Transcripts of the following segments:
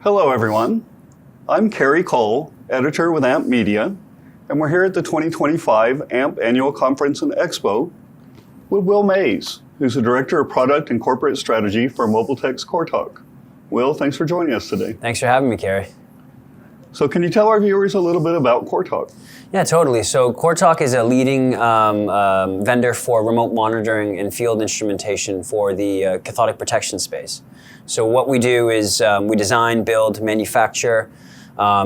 Hello, everyone. I'm Kerry Cole, editor with AMP Media, and we're here at the 2025 AMP Annual Conference and Expo with Will Maize, who's the Director of Product and Corporate Strategy for MOBILTEX CorTalk. Will, thanks for joining us today. Thanks for having me, Kerry. So can you tell our viewers a little bit about CorTalk? Yeah, totally. So CorTalk is a leading vendor for remote monitoring and field instrumentation for the cathodic protection space. So what we do is we design, build, manufacture,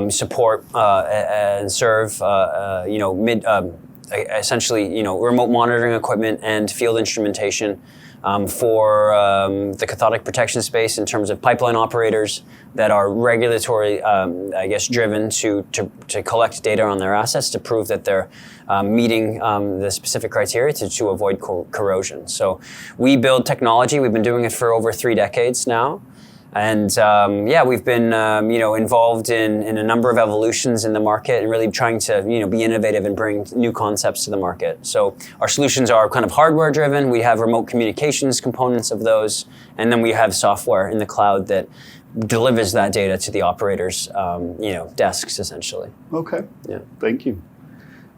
support, and serve, essentially, remote monitoring equipment and field instrumentation for the cathodic protection space in terms of pipeline operators that are regulatory, driven to collect data on their assets to prove that they're meeting the specific criteria to avoid corrosion. So we build technology. We've been doing it for over 3 decades now. And we've been involved in a number of evolutions in the market and really trying to be innovative and bring new concepts to the market. So our solutions are kind of hardware driven. We have remote communications components of those, and then we have software in the cloud that delivers that data to the operators' desks essentially. Okay. Yeah. Thank you.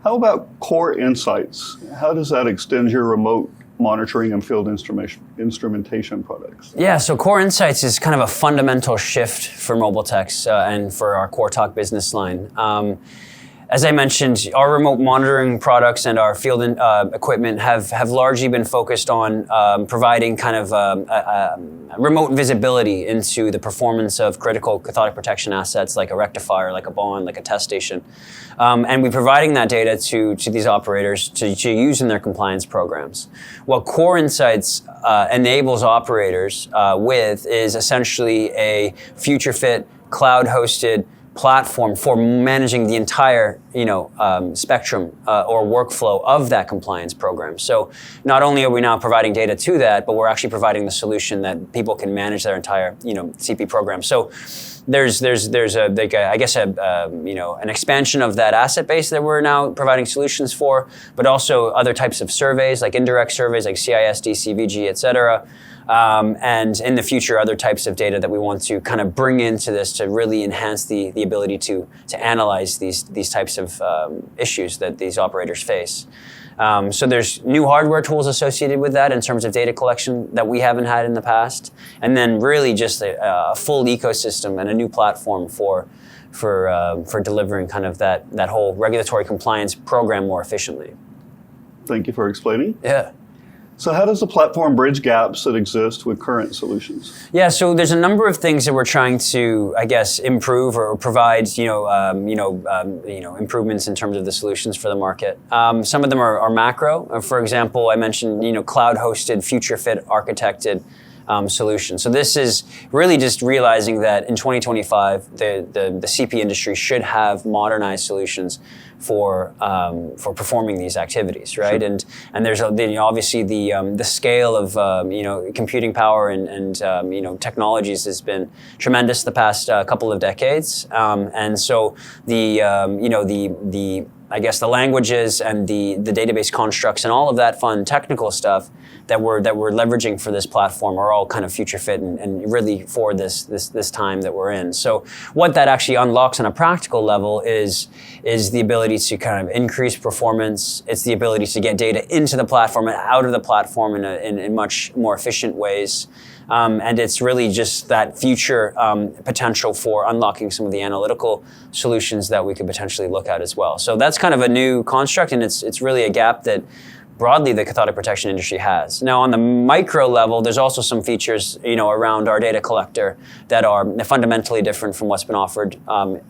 How about CorInsights? How does that extend your remote monitoring and field instrumentation products? Yeah, so CorInsights is kind of a fundamental shift for MOBILTEX and for our CorTalk business line. As I mentioned, our remote monitoring products and our field equipment have largely been focused on providing kind of remote visibility into the performance of critical cathodic protection assets like a rectifier, like a bond, like a test station. And we're providing that data to these operators to use in their compliance programs. What CorInsights enables operators with is essentially a future-fit, cloud-hosted platform for managing the entire, spectrum or workflow of that compliance program. So not only are we now providing data to that, but we're actually providing the solution that people can manage their entire, CP program. So there's an expansion of that asset base that we're now providing solutions for, but also other types of surveys like indirect surveys like CISD, CVG, et cetera. And in the future, other types of data that we want to kind of bring into this to really enhance the ability to analyze these types of issues that these operators face. So there's new hardware tools associated with that in terms of data collection that we haven't had in the past, and then really just a full ecosystem and a new platform for delivering kind of that whole regulatory compliance program more efficiently. Thank you for explaining. Yeah. So how does the platform bridge gaps that exist with current solutions? Yeah, so there's a number of things that we're trying to, improve or provide, improvements in terms of the solutions for the market. Some of them are macro. For example, I mentioned, cloud-hosted, future-fit, architected solution. So this is really just realizing that in 2025, the CP industry should have modernized solutions for performing these activities, right? Sure. And there's obviously the scale of computing power and technologies has been tremendous the past couple of decades, and so the languages and the database constructs and all of that fun technical stuff that we're leveraging for this platform are all kind of future fit and really for this time that we're in. So what that actually unlocks on a practical level is the ability to kind of increase performance. It's the ability to get data into the platform and out of the platform in much more efficient ways. And it's really just that future potential for unlocking some of the analytical solutions that we could potentially look at as well. So that's kind of a new construct, and it's really a gap that broadly the cathodic protection industry has. Now on the micro level, there's also some features around our data collector that are fundamentally different from what's been offered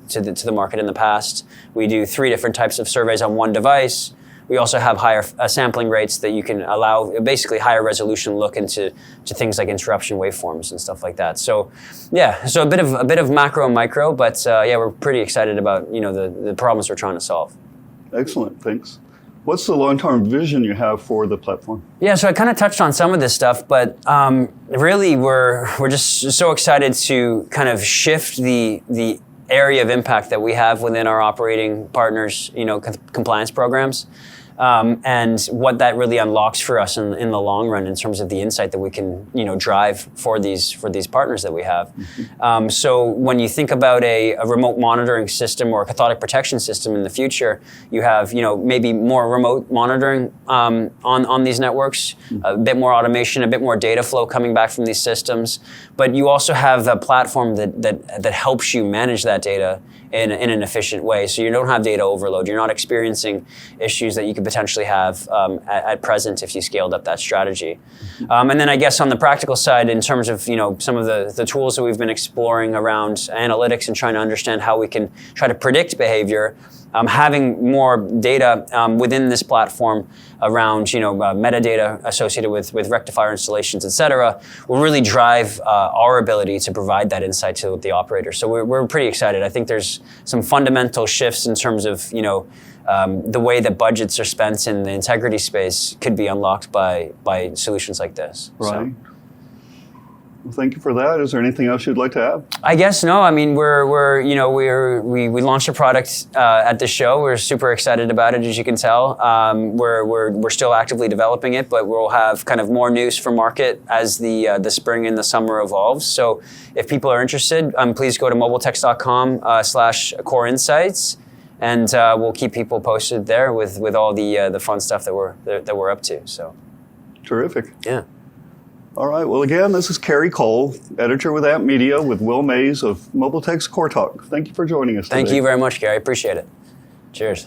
to the market in the past. We do 3 different types of surveys on one device. We also have higher sampling rates that you can allow, basically higher resolution look into things like interruption waveforms and stuff like that. So yeah, so a bit of macro and micro, but we're pretty excited about the problems we're trying to solve. Excellent, thanks. What's the long-term vision you have for the platform? Yeah, so I kind of touched on some of this stuff, but really we're just so excited to kind of shift the area of impact that we have within our operating partners, compliance programs. and what that really unlocks for us in the long run in terms of the insight that we can drive for these partners that we have. So when you think about a remote monitoring system or a cathodic protection system in the future, you have maybe more remote monitoring on these networks, a bit more automation, a bit more data flow coming back from these systems, but you also have a platform that helps you manage that data in an efficient way, so you don't have data overload. You're not experiencing issues that you could potentially have at present if you scaled up that strategy. And then I guess on the practical side, in terms of some of the tools that we've been exploring around analytics and trying to understand how we can try to predict behavior, having more data within this platform around metadata associated with rectifier installations, et cetera, will really drive our ability to provide that insight to the operator. So we're pretty excited. I think there's some fundamental shifts in terms of the way that budgets are spent in the integrity space could be unlocked by solutions like this. Right. So. Well, thank you for that. Is there anything else you'd like to add? I guess no. I mean, we launched a product at this show. We're super excited about it, as you can tell. We're still actively developing it, but we'll have kind of more news for market as the spring and the summer evolves. So if people are interested, please go to mobiltex.com/CorInsights, and we'll keep people posted there with all the fun stuff that we're up to. So terrific. Yeah. All right. Well, again, this is Kerry Cole, editor with AMP Media, with Will Maize of MOBILTEX CorTalk. Thank you for joining us today. Thank you very much, Gary. I appreciate it. Cheers.